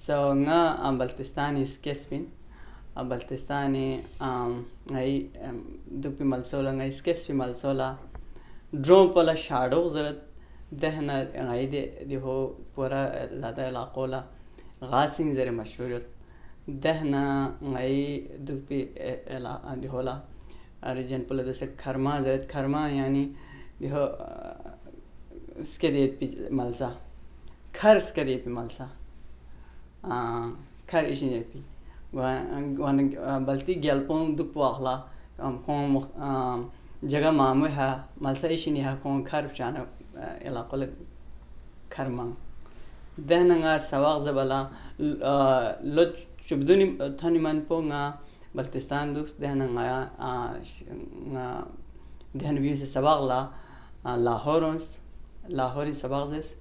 So nga Baltistani skespin Baltistani ngai dukpi malsola ngai skespi malsola drone pala shadow zarat دهنا عيدي دي هو پورا زیادہ علاقوں لا غاسين زر مشهورت دهنا عي دوبي دي هولا اريجن پلا دوسه خرما زرت خرما يعني دي هو سكديت بي مالسا خر سكديت بي مالسا خر ايش نيبي وان بلتي گلپون دوپ واخلا كون جگہ مامو ہے مالسا ايش ني ها كون خر چانا علاقه خرما دهنا سواق زبلا لو شبدوني ثاني من بونغا بلتستان دوس دهنا دهنا بيوس سواق لا لاهوري سواق زس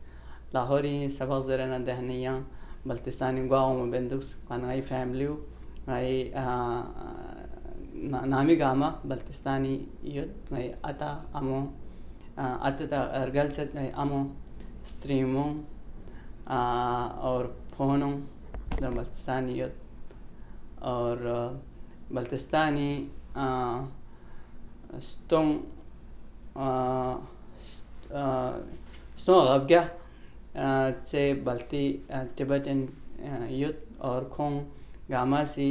لاهوري سواق زرنا دهنيا بلتستاني غاوم بندوس انا اي فاميليو اي نامي گاما بلتستاني يد اتا امو اتا ارگل سے امو ستریمو اور فونو دا بلتستانی ید اور بلتستانی ستون غبگہ سے بلتی ٹبٹن ید اور کھون گاما سی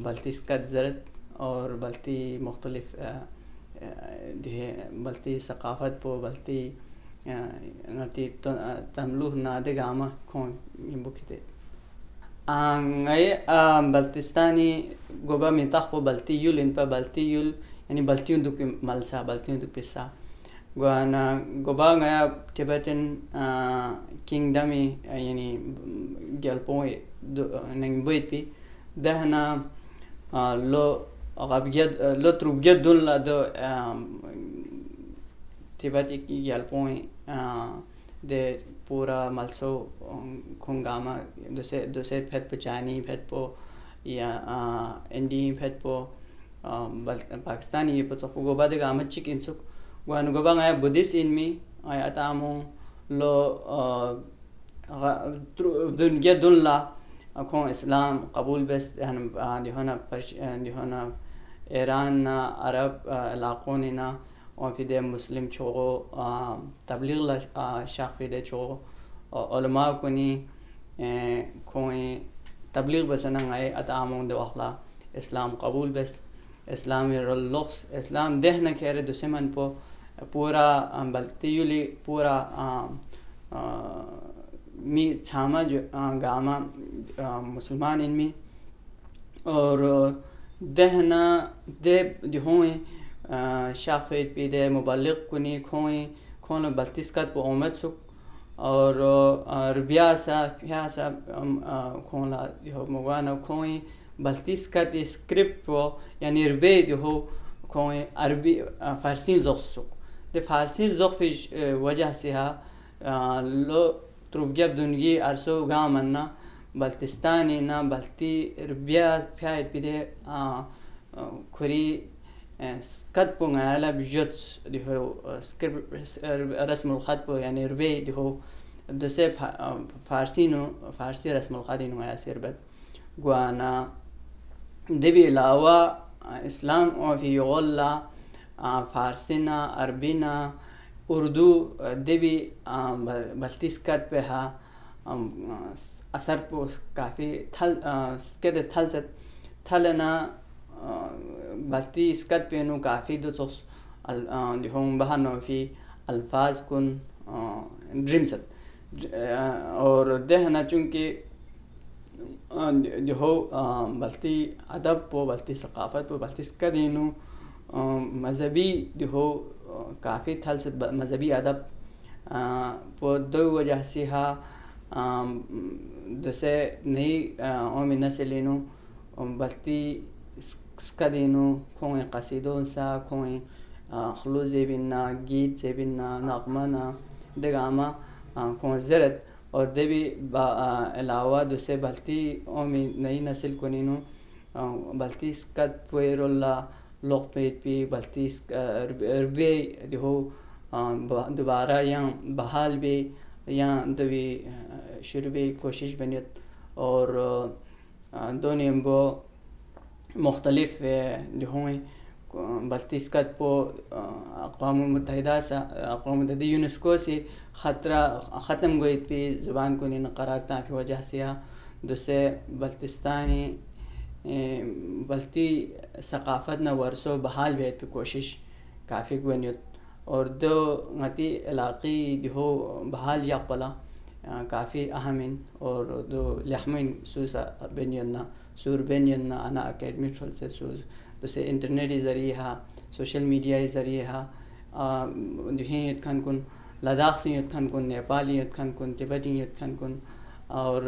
بلتی سکت زرت اور بلتی مختلف بلتی ثقافت پو بلتی ngati tamluh na de gama kon yimbukite ngai baltistani goba mintaq po balti yul in pa balti yul yani balti unduk malsa balti unduk pissa gwana goba ngaya tibetan kingdom yani gelpo nang boitpi dahna lo غابجد لو تروبجد دون لا دو تبات يالبون de pura malso khungama dose phet pachani phet po ya indi phet po pakistani po so goba de gama chicken suk wan goba nga buddhist in mi ay atamu lo dunya dunla akon islam qabul bes dihona Iran عرب علاقوں نا اور پھر دے مسلم چھوڑو تبلیغ شاخ پھر دے چھوڑو علماء کنی کھوئیں تبلیغ بسنا آئے اتعامون دو اخلا اسلام قبول بس اسلام رلوخس اسلام دہ نہ کھیرے دسمن پو پورا بلتیولی پورا می چھاما جو گاما مسلمان ان میں اور دهنا دب دهوين شافيت بيده مبلغ كوني كون بلتسكت بأمت سوك اور ربياسا بياسا كون لا دهو موانا كون بلتسكت سكريبت بو يعني ربي دهو كون عربي فارسين زوخ سوك ده فارسين زوخ في وجه سيها لو تروبجاب دونجي ارسو غامنا بلتستاني نا بلتي ربيا فايت بده كوري سكت بو على بجوت دي هو رسم الخط بو يعني ربي دي هو دوسه فارسي رسم الخط انه ياسر بد غوانا دبي لاوا اسلام او في يولا فارسينا عربينا اردو دبي بلتي سكت بها اثر پو کافی تھل کہتے تھل سے تھلنا بلتی اسکت پینو کافی دو چوس ہوں بہانو فی الفاظ کن ڈریم ست اور دہنا چونکہ جو بلتی ادب پو بلتی ثقافت پو بلتی اسکدینو مذہبی جو کافی تھل سے مذہبی ادب پو دو وجہ سے ہا دوسے نئی اومی نسلینو بلتی سکدینو کھوئیں قصیدوں سا کھوئیں خلوزے بننا گیت سے بننا نغمنا دگاما کھوئیں زرت اور دبی علاوہ دوسے بلتی اومی نئی نسل کنینو بلتی سکد پویر اللہ لوگ پیٹ پی بلتی ربی جو دوبارہ یا بحال بھی یا دوی شروع بھی کوشش بنیت اور دونیم بو مختلف جو ہیں بلتیس قد پو اقوام متحدہ یونیسکو سے خطرہ ختم گویت پی زبان کو نین قرار تا پی وجہ سے دوسرے بلتستانی بلتی ثقافت نہ ورثو بحال بیت پہ کوشش کافی گونیت اور دو غتی علاقی دیہو بحال یقبلا کافی اہمن اور دو لحمن سوسا بینینا سور بینینا انا اکیڈمی ٹھول سے سوز دوسرے انٹرنیٹی ذریعہ سوشل میڈیا ذریعہ دہیں یت کھن کن لداخ سے یت کھن کن نیپالی یت کھن کن تبتی یت کھن کن اور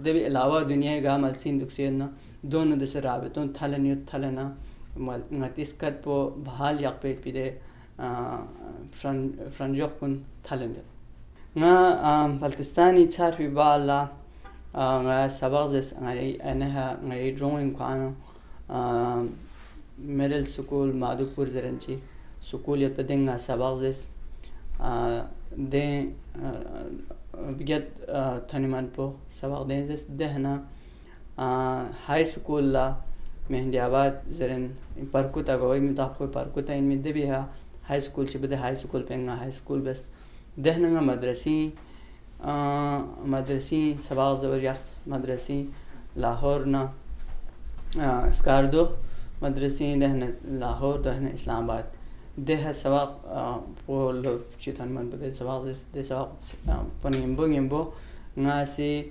دبی علاوہ دنیا گا ملسین دکسینا دونوں دس رابطوں تھلن یت تھلنا غتیس قد پو بحال یک پیت پیدے فرنجوخ کن تھلن نا بلتستانی چار فی بالا غا سباق زس غای انها غای دروینگ کانو میڈل سکول مادوپور زرنچی سکول یت بدنگا سباق زس دیں بگت تھنمان پو سباق دیں زس دہنا ہائی سکول لا مہندی آباد زرن پرکوتا گوئی متاخو پرکوتا ان میں دبی ہے ہائی سکول چھ بدے ہائی سکول پنگا ہائی سکول بس دہنا مدرسی سباق زور یخت مدرسی لاہور نا اسکاردو مدرسی دہنا لاہور دہنا اسلام آباد دہ سباق پول چیتن من بدے سباق دے سباق پنیمبو ناسی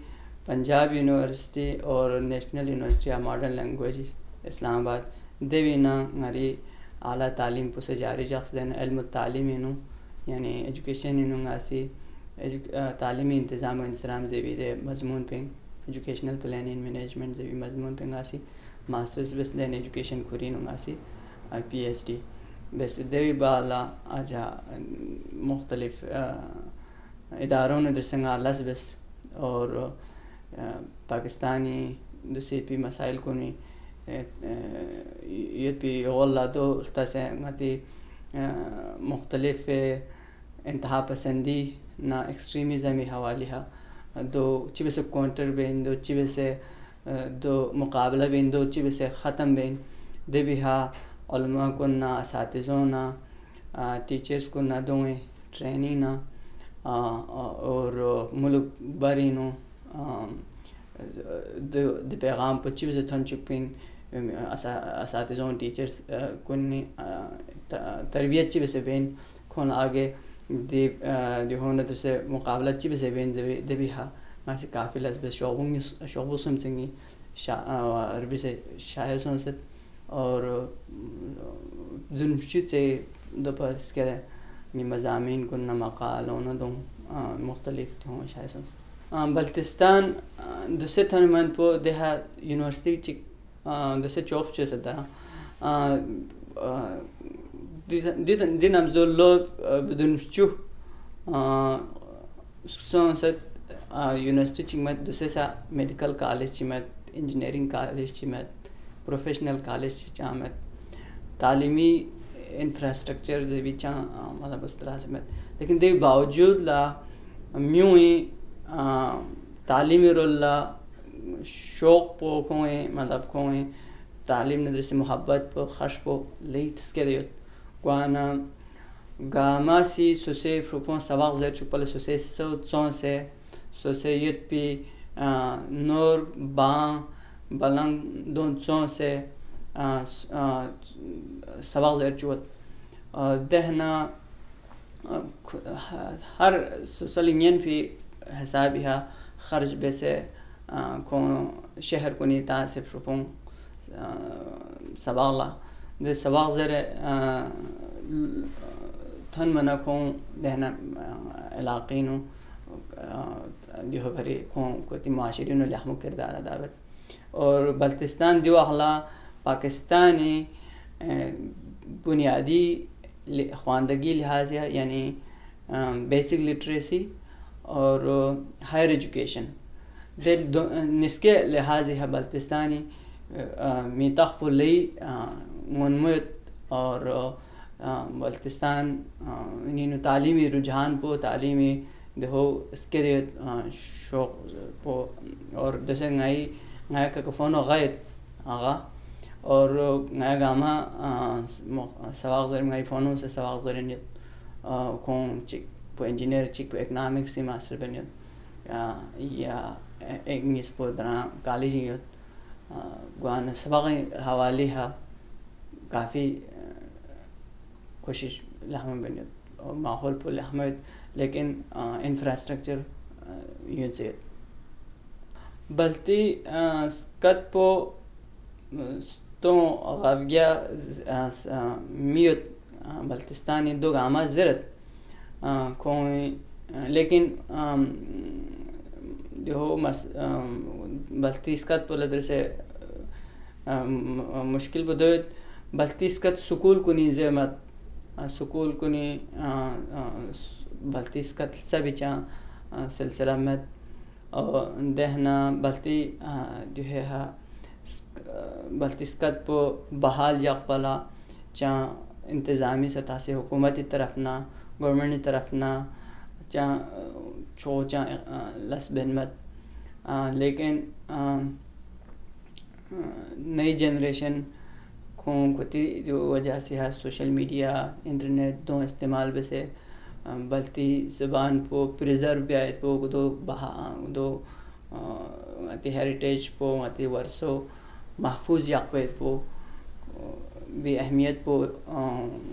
پنجاب یونیورسٹی اور national university of modern language Islamabad دیوینا غری اعلیٰ تعلیم پسے جاری شخص دینا علم التعلیم انو یعنی ایجوکیشن انو ناسی تعلیمی انتظام و انسرام زیوی دے مضمون پنگ ایجوکیشنل پلاننگ مینجمنٹ زیوی مضمون پنگ آسی ماسٹرز بس دین ایجوکیشن کھورین آسی پی ایچ ڈی بس دیوی بالا آجا مختلف اداروں نے درسنگا لس بس اور پاکستانی دوسری پی مسائل کو نہیں یہ پی غلہ دو تسے غتی مختلف انتہا پسندی نا ایکسٹریمزمی حوالی ہا دو چی بس کونٹر بین دو چی بس دو مقابلہ بین دو چی بس ختم بین دے بھی ہا علماء کو نا اساتذوں نا ٹیچرز کو نا دوئیں ٹریننگ نا اور ملک برینو دو پیغام پر چی بس تھن چکپین اساتذوں ٹیچرز کنی تربیت چی بس بین کھون آگے دی ہونا درسے مقابلہ چی بس بین دے بھی ہا ماسی کافی لز بس شعبوں سمسنگی عربی سے شاعر سنست اور ظلم شد سے دو پر اس کے مضامین کو نہ مقالوں نہ دوں مختلف ہوں شاعر سنست بلتستان دوسرے تھن من پو دیہا یونیورسٹی چک دوسرے چوف چے سدا دین ابزول لو بدون چو سنست یونیورسٹی چکمت دوسرے سا میڈیکل کالج چمت انجینئرنگ کالج چمت پروفیشنل کالج چامت تعلیمی انفراسٹرکچر بھی چاہ مطلب اس طرح سے مت لیکن دے باوجود لا میوں ہی تعلیمی رول لا شوق پو کھوئیں مطلب کھوئیں تعلیم ندر سے محبت پو خش پو لیت سکے دیت گوانا گاما سی سوسے فروپون سواق زیر چپل سوسے سون سے سوسے یت پی نور بان بلنگ دون سون سے سواق زیر چوت دہنا ہر سلینین فی حسابها خرج بسے کون شہر کو نیتا سے شپون سواغلا دے سواغ زر تھن منا کون دہنا علاقینو دیو بھری کون کوتی معاشرینو لحمو کردار دعوت اور بلتستان دیو اخلا پاکستانی بنیادی خواندگی لحاظ یعنی بیسک لٹریسی اور ہائر ایجوکیشن دے نسکے لحاظ ہے بلتستانی میتاخ پلی منمت اور بلتستان انہوں تعلیمی رجحان پو تعلیمی دهو اسكريت شوق بو اور دسه نgai ka fono غايت اغا اور نgai gama سواق زر نgai fono se سواق زر نيت كون چيك بو انجينير چيك بو ايكونومكس ماستر بنيت يا انجلش بو درا کالج يوت گوان سباق حوالي ها کافی کوشش لحم بنيت ماحول پو لحمت لیکن انفراسٹرکچر یوں سے بلتی سکت پو تو غاوگیا میوت بلتستانی دو گاما زرت کوئی لیکن جو بلتی سکت پو لدر سے مشکل بدوت بلتی سکت سکول کنی زیمت سکول کنی بلتی سکت سبچا سلسلہ مت اور دہنا بلتی جو ہے بلتی سکت پو بحال یق پلا چا انتظامی سطح سے حکومتی طرف نہ گورنمنٹ طرف نہ چا چو چا لس بن مت لیکن نئی جنریشن کھوتی جو وجہ سے ہے سوشل میڈیا انٹرنیٹ دو استعمال بسے بلتی زبان پو پریزرو بیائت پو دو اتی ہیریٹیج پو اتی ورثو محفوظ یقویت پو بھی اہمیت پو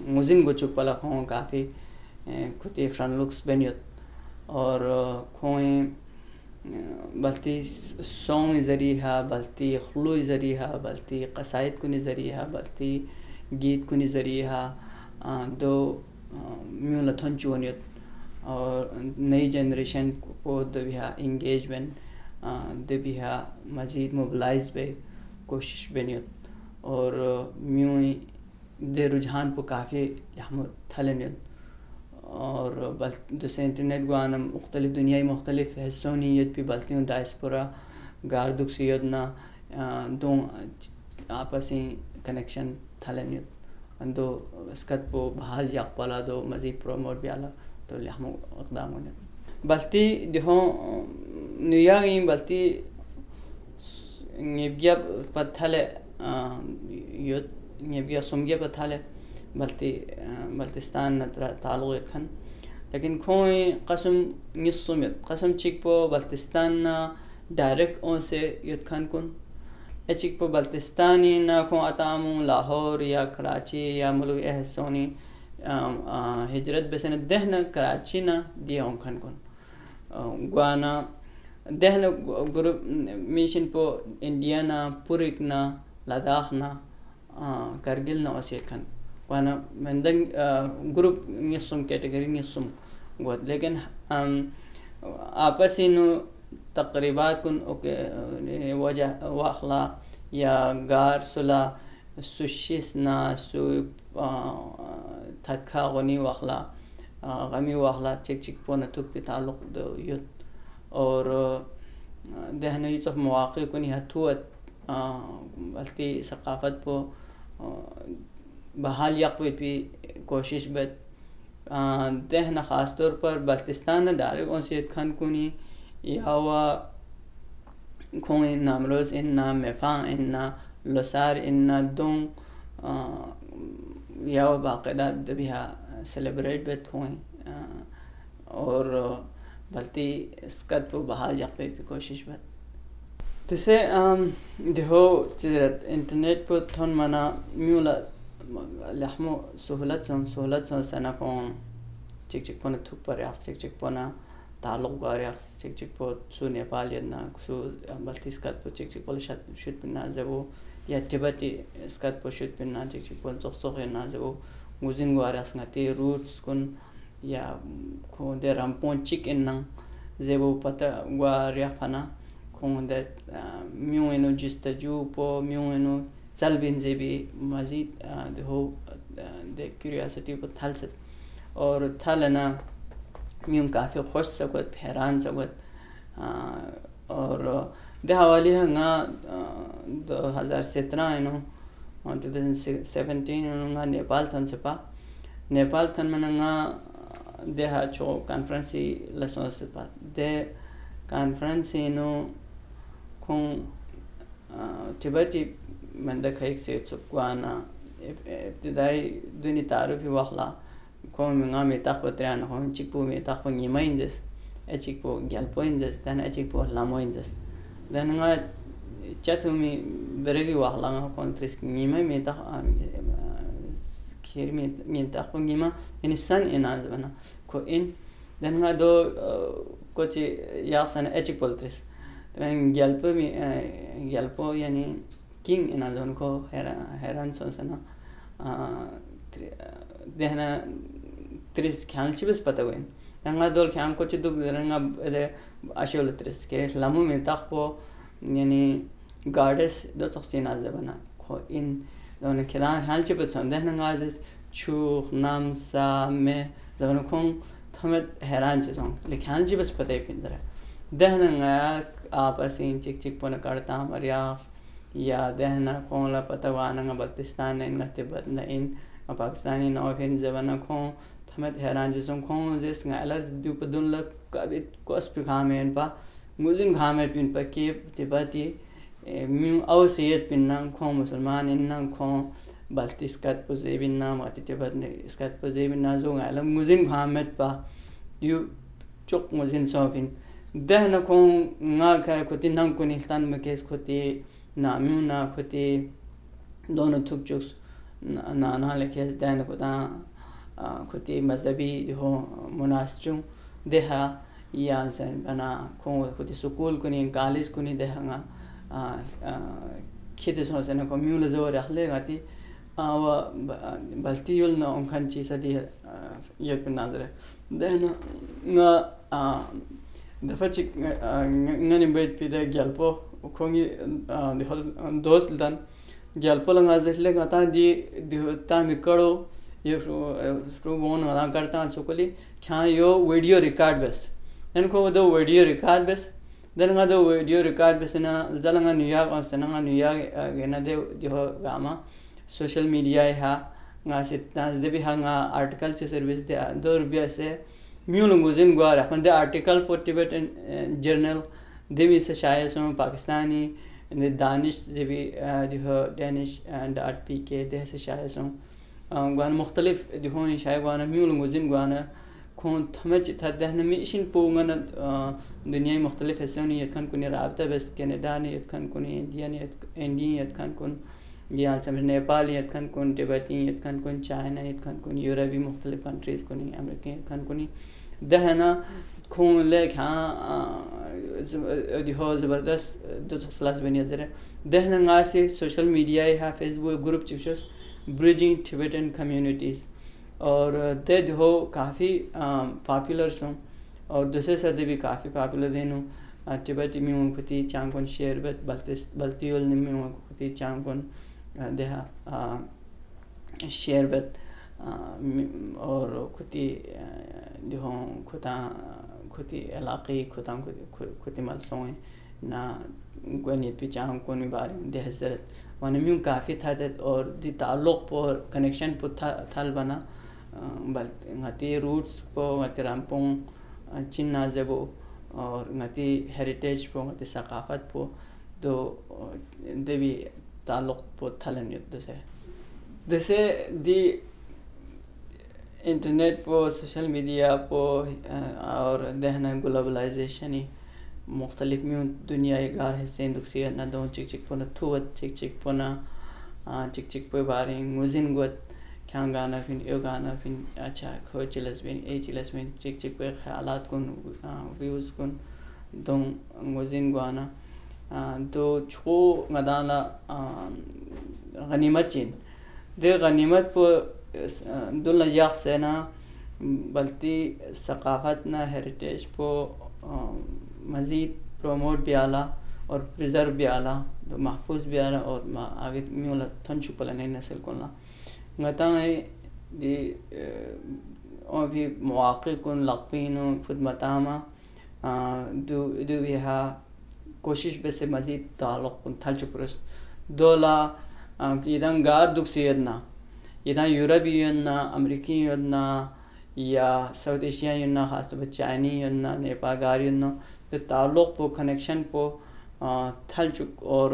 مزن گو چک پلا کھوں کافی کھوتی فرن لکس بنیت اور کھوئیں بلتی سونگ ذریعہ بلتی خلوی ذریعہ بلتی قصائد کنی ذریعہ بلتی گیت کنی ذریعہ دو میوں لتھن چونیت اور نئی جنریشن کو دبیہا انگیجمنٹ دبیہا مزید موبلائز بے کوشش بنیت اور میوں دے رجحان پو کافی تھلنیت اور دوسرے انٹرنیٹ گوانا مختلف دنیای مختلف حصونیت پی بلتی ہوں ڈائسپورا گاردک سیدنا دو آپسی کنیکشن تھلنیت دو اسکت پو بحال یق پالا دو مزید پروموٹ بیالا تو لحمو اقدام ہونے بلتی دیہوں نیاغیں بلتی نیبگیا پتھلے نیبگیا سمگیا پتھلے بلتستان تعلق کھن لیکن کھوئیں قسم نصمیت قسم چک پو بلتستان ڈائریکٹ اون سے یت کھن کن چک پو بلتستانی نا کھوں اتاموں لاہور یا کراچی یا ملک احسونی ہجرت بسن دہنا کراچی نا دیا اون کھن کن گوانا دہنا گروپ میشن پو انڈیا نا پورک نا لداخ نا کرگل نا اسے کھن وانا مندنگ گروپ نصم کیٹیگری نصم گوت لیکن آپسی نو تقریبات کن وجہ واخلا یا گار سلا سوشیس نا سو تھکا غنی واخلا غمی واخلا چک چک پونا تک پی تعلق دو یت اور دہنا یوسف مواقع کنی ہتھوت بلتی ثقافت پو بحال یقوی پی کوشش بت دہنا خاص طور پر بلتستان دارے اونسیت کھن کنی یاوا کھوئیں نامروز اننا میفان اننا لسار اننا دون یاوا باقاعدہ دبیہا سیلیبریٹ بت کھوئیں اور بلتی اسکت پو بحال یقوی پی کوشش بت تسے دیہو چیزرت انٹرنیٹ پو تھون منا میولا لحمو سہولت سن سنا کون چک چک پونا تھوک پر ریاس چک چک پونا تعلق گا ریاس چک چک پو سو نیپال یدنا سو بلتی اسکت پو چک چک پو شد پنا زبو یا تبتی اسکت پو شد پنا چک چک پو سخ یدنا زبو گوزن گا ریاس نتی روٹس کن یا کون دے رمپون چک اننا زبو پتا گا ریاس پنا کون دے میوں انو جستجو پو میوں انو چل بین زیبی مزید ہو دے کیوریاسٹی کو تھل سے اور تھلنا میوں کافی خوش سکت حیران سکت اور دے حوالی ہنگا 2017 انو 2017 انو نیپال تھن سپا نیپال تھن مننگا deha cho conferency lesson sepa de conferency no kung tibati manda khaik se tsukwana ibtidai duni tarufi wakhla kung minga me takpatrian kung chikpu me takpa ngima injes chikpu gyalpo injes dan chikpu lamo injes dan nga chatumi beregi wakhla nga kung tris ngima me tak khir me ngin takpa ngima ini san inaz bana ko in dan nga do kochi yaksan chikpol tris dan gyalpo me gyalpo yani king inaz on ko heran son sana dehna tris khyal chibes pata goin danga dol khyam ko chiduk deranga de ashol tris ke lamu me takpo yani goddess do tsoxina zabana ko in don khyal hal chibes son dehna ngazes chu nam sa me zabana khong thamet heran chison le khyal chibes pata pindra dehna nga apasin chik chik pona karta marias یا دہنا کھون لا پتہ وانا پاکستان نے تبت نہ ان پاکستانی نو پھن زبانہ کھون تھمت حیران جسم کھون جس گالا دو پدن ل کبھی کوس پکھامن پا مزن کھامے پن پکی تبتی میو اوسیت پن کھون مسلمان ان کھون بلتسکت پزے بن مت تبت نے اسکت پزے بن جو گالا مزن کھامت پا دیو چوک مزن سو پن دہنا کھون نا کر کھتی نن کو نلتان مکیس کھتی نامیو نا کھتی دونوں تھک چکس نا لکھے دین خدا کھتی مذہبی ہو مناسچوں دیہا یا سن بنا کھوں کھتی سکول کنی کالج کنی دیہا گا کھیت سو سن کو میول زور اخلے گاتی و بلتی یول نہ اونکھن چیز دی یہ پہ نظر دہنا نا دفعہ چک ngani bait pide gyalpo khongi دوست دان gyalpo langa zesle gata di ta mikado ye stro bon wala karta sokoli kya yo video record bes den ko do video record bes den ga do video record bes na zalanga new york on sananga new york gena de jo gama social media ha nga sit nas de bi hanga article che service de do rupiya se میولنگوزن گوار Ahmad article پر ٹبیٹن general دیوی سے شائع سوں پاکستانی دانش دیوی جو Danish dot P کے دہ سے شائع سوں گوان مختلف دہونی شائع گوانا میولنگوزن گوانا کھون تھمچ تھا دہن میشن پوگن دنیا مختلف حصوں نے یتکن کنی رابطہ بس کینیڈا نے یتکن کنی انڈیا نے انڈیا یتکن کن یا سمجھ نیپال یتکن کن ٹبیٹی یتکن کن چائنا یتکن کن یورپی مختلف کنٹریز کنی امریکہ یتکن کنی دہنا کھون لے کھاں دیہو زبردست دو سلاس بنی ذرا دہنا گاسی سوشل میڈیا ہے فیس بک گروپ چوشس بریجنگ ٹبیٹن کمیونٹیز اور دے دیہو کافی پاپولر سوں اور دوسرے صدی بھی کافی پاپولر دینوں ٹبیٹی میں ان کھتی چانکن شیربت بلتیول میں ان کھتی چانکن دیہا شیربت اور کھتی جو کھتا کھتی علاقی کھتا کھتی ملسوئیں نا گونیت پی چاہم کونی بارے دہ حضرت ونمیوں کافی تھا اور دی تعلق پر کنیکشن پر تھل بنا بلتی روٹس پو غتی رامپوں چین نازبو اور غتی ہیریٹیج پو غتی ثقافت پو دو دیوی تعلق پو تھلن یت دسے دی انٹرنیٹ پو سوشل میڈیا پو اور دہنا گلوبلائزیشنی مختلف میوں دنیا گار حصے دکسی نہ دو چک چک پونا تھوت چک چک پونا چک چک پو باریں موزن گوت کھاں گانا پھن ایو گانا پھن اچھا کھو چلس بین ای چلس بین چک چک پو خیالات کن ویوز کن دو موزن گوانا دو چھو مدانا غنیمت چین دے غنیمت پو دل یاخ سے نا بلتی ثقافت نا ہیریٹیج پو مزید پروموٹ بھی آلا اور پریزرو بھی آلا تو محفوظ بھی آلا اور آگے میولا تھن چھپلا نئی نسل کن لا گتا ہے دی اور بھی مواقع کن لقبین و خدمتاما دو بھی ہا کوشش بے سے مزید تعلق کن تھل چھپرس دولا یدن گار دکھ سیدنا یدن یورپی یدنا امریکی یدنا یا ساؤتھ ایشیا یوننا خاص طور پر چائنی یوننا نیپاگار یوننا د تعلق پو کنیکشن پو تھل چک اور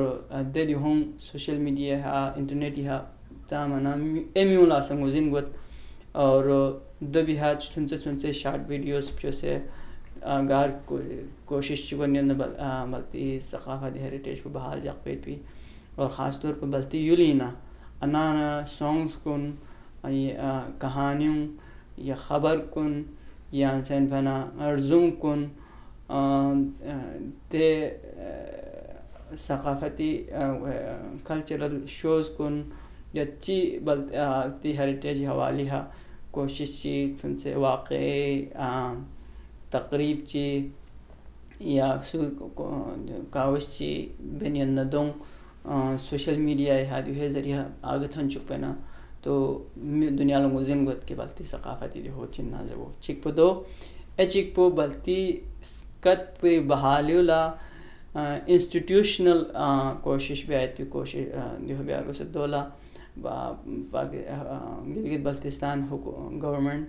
دے ہوں سوشل میڈیا ہا انٹرنیٹ ہا تامنا ایمیول آسنگ وزن گوت اور دبی ہا چنچے شارٹ ویڈیوز سے گار کوشش چکن بلتی ثقافت ہیریٹیج کو بحال جاق پیت بھی اور خاص طور پر بلتی یولینا انانا سانگز کن کہانیوں یا خبر کن یا انسان فنا ارزوں کن تے ثقافتی کلچرل شوز کن یا چی بلتی ہیریٹیج حوالی ہا کوشش چی تن سے واقعی تقریب چی یا کاوش چی بین ندوں سوشل میڈیا ہادی ہے ذریعہ آگت ہن چک پینا تو دنیا لوگوں زم گت کے بلتی ثقافتی دی ہو چننا زبو چک پو دو چک پو بلتی کت پہ بحالیولا انسٹیٹیوشنل کوشش بھی آیت پہ کوشش دیو بیار سے دولا گلگت بلتستان گورنمنٹ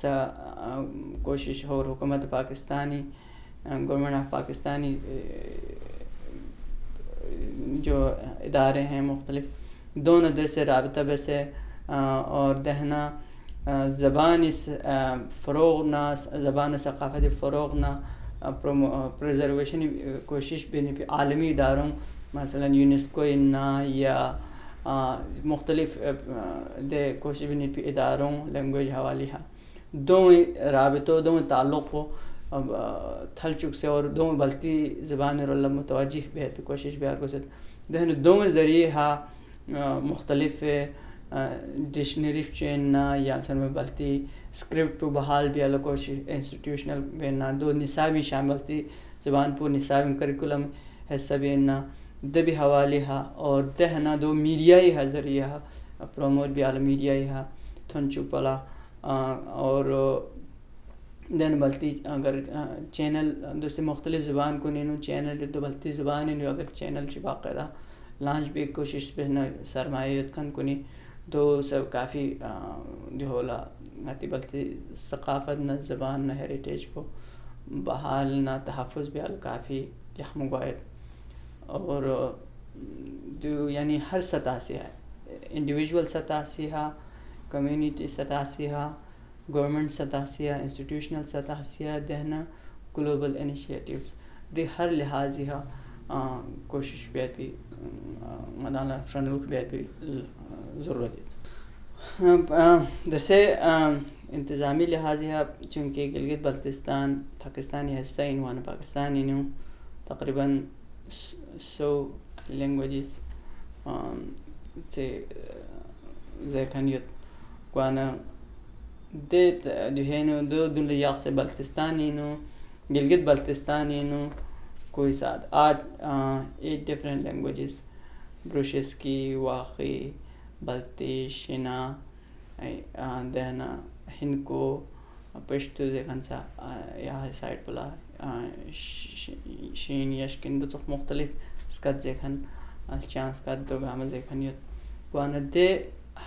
سا کوشش اور حکومت پاکستانی گورنمنٹ آف پاکستانی جو ادارے ہیں مختلف دونوں در سے رابطہ بسے اور دہنا زبان فروغ نہ زبان ثقافتی فروغ نہ پریزرویشن کوشش بھی نہیں عالمی اداروں مثلا یونیسکو اننا یا مختلف دے کوشش بھی نہیں اداروں لینگویج حوالی ہاں دونوں رابطوں دونوں تعلق ہو تھل چک سے اور دونوں بلتی زبان رول متوجہ بہت کوشش بیار کو سد دہن دونوں ذریعے ہا مختلف ڈکشنری چیننا یا سن میں بلتی اسکرپٹ بحال بھی الگ کوشش انسٹیٹیوشنل بینا دو نصابی شامل تھی زبان پور نصابی کریکولم حصہ بینا دبی حوالی ہا اور دہنا دو میڈیائی ہا ذریعہ ہا پروموٹ بھی عالم میڈیائی ہا تھن چپلا اور دین بلتی اگر چینل دوسری مختلف زبان کو نینو چینل تو بلتی زبان نینو اگر چینل چی باقاعدہ لانچ بھی کوشش بہنا سرمایت کن کنی تو سب کافی دیولا آتی بلتی ثقافت نہ زبان نہ ہیریٹیج کو بحال نہ تحفظ بھی کافی یخم گوائد اور جو یعنی ہر سطح سے ہے انڈیویژول سطح سے ہے کمیونٹی سطح سے ہے گورنمنٹ سطح سے ہے انسٹیٹیوشنل سطح سے ہے دہنا گلوبل انیشیٹیوز دے ہر لحاظ ہے کوشش بیت بھی مدانہ فرنلوک بیت بھی ضرورت ہے جیسے انتظامی لحاظ ہے چونکہ گلگت بلتستان پاکستانی حصہ انوان پاکستانی نو تقریباً 100 لینگویجز سے زیرخانیت کوانا دیت دوہینو دو دنیا سے بلتستانی نو گلگت بلتستانی نو کوئی ساتھ 8 ڈفرینٹ لینگویجز بروشس کی واقعی بلتی شنا دہنا ہنکو پشتو دیکھن سا یا سائٹ پلا شین یشکن دو تخ مختلف اسکت دیکھن چانس کا دو گام دیکھن یت وانا دے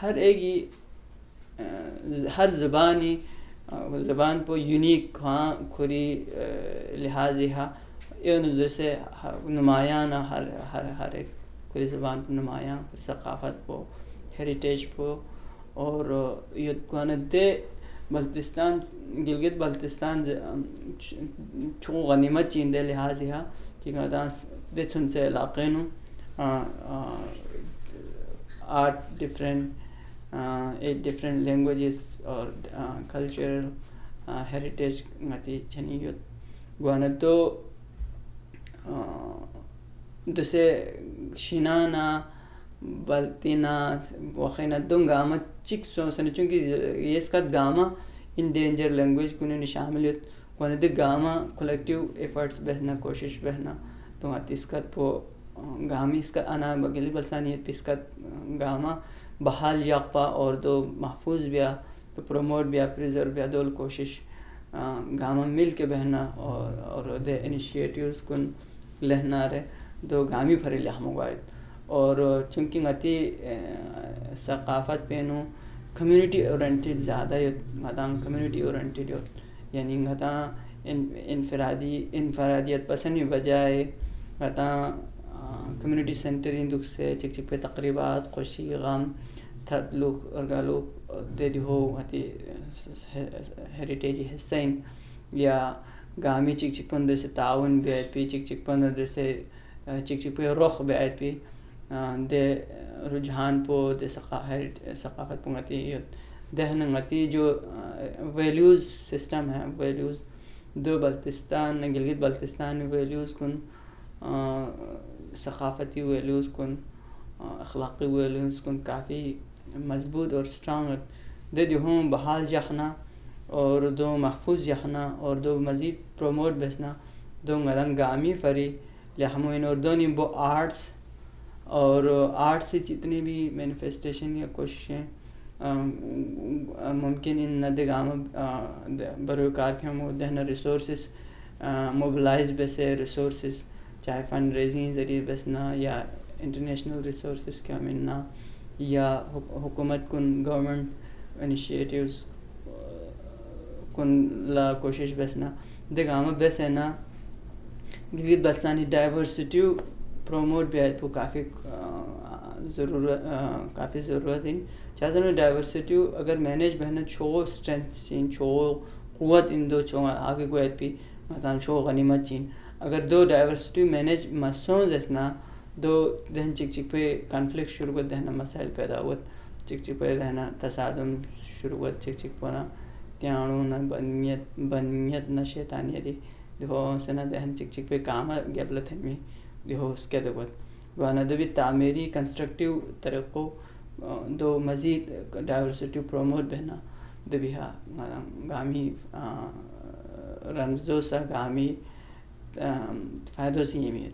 ہر ایگی ہر زبانی زبان پو یونیک ہاں کھری لحاظی ہاں یہ نظر سے نمایاں ہر ہر ہر ایک کھری زبان پو نمایاں ثقافت پو ہیریٹیج پو اور یہ وانا دے بلتستان گلگت بلتستان چون غنیمت چین دے لحاظی ہاں کہ دے چن سے علاقے نو 8 different languages اور cultural heritage ngati chaniyot guana to دوسرے شینانا بلتینا وخینا دون گاما چک سو سن چونکہ یہ اس کا گاما انڈینجر لینگویج کو نے شاملیت کونے دے گاما کلیکٹیو ایفرٹس بہنا کوشش بہنا تو اس کا پو گامی اس کا انا بگلی بلسانیت اس کا گاما بحال یاقپا اور دو محفوظ بیا تو پروموٹ بیا پریزرو بیا دول کوشش گاما مل کے بہنا اور دے انیشیٹیوز کن لہنا رہے دو گامی پھرے لہم گوائد اور چونکہ غتی ثقافت پینو community oriented زیادہ مدان community oriented یعنی گتا انفرادیت پسند بجائے گتا community center اندوک سے چک چک پہ تقریبات خوشی غم تھلوک ارگالوک دے ہو ہتی heritage حسین یا گامی چک چک پندر سے تعاون بیت پی چک چک پندر سے چک چک پہ رخ بیت پی دے رجحان پو دے ثقافت پنگتی دہنگتی جو ویلیوز سسٹم ہے ویلیوز دو بلتستان گلگت بلتستان ویلیوز کن ثقافتی ویلیوز کن اخلاقی ویلیوز کن کافی مضبوط اور اسٹرانگ دے ہوں بحال جخنا اور دو محفوظ یخنا اور دو مزید پروموٹ بسنا دو مدن گامی فری لہموین اور دونی بو آرٹس اور آرٹ سے جتنی بھی مینیفیسٹیشن یا کوششیں ممکن ان ندے گام بروکار کے ہم دہنا ریسورسز موبلائز بسے ریسورسز چاہے فنڈ ریزنگ ذریعے بسنا یا انٹرنیشنل ریسورسز کے ملنا یا حکومت کن گورنمنٹ انیشیٹیوز کن لا کوشش بسنا دے گام بس ہے نا گلگت بلتستانی ڈائیورسٹی پروموٹ بھی ہے تو کافی ضرورت ہے چاہتے ڈائیورسٹی اگر مینیج بہنا چھو اسٹرینتھ چین چھو قوت ان دو چھو آگے کو ایت پی مثلا چھو غنیمت چین اگر دو ڈائیورسٹی مینیج مسوں جسنا دو دہن چک چک پہ کنفلکٹ شروع کر دہنا مسائل پیدا ہوا چک چک پہ دہنا تصادم شروع کر چک چک پونا تیانو نہ بنیت نہ شیطانیتی دیکھو سنا دہن چک چک پہ کام گیبلت ہے میں دیکھو اس کے دقت وانا دبی تعمیری کنسٹرکٹیو طریقوں دو مزید ڈائیورسٹی پروموٹ بہنا دبی ہا گامی رمزو سا گامی فائدوں سے یہ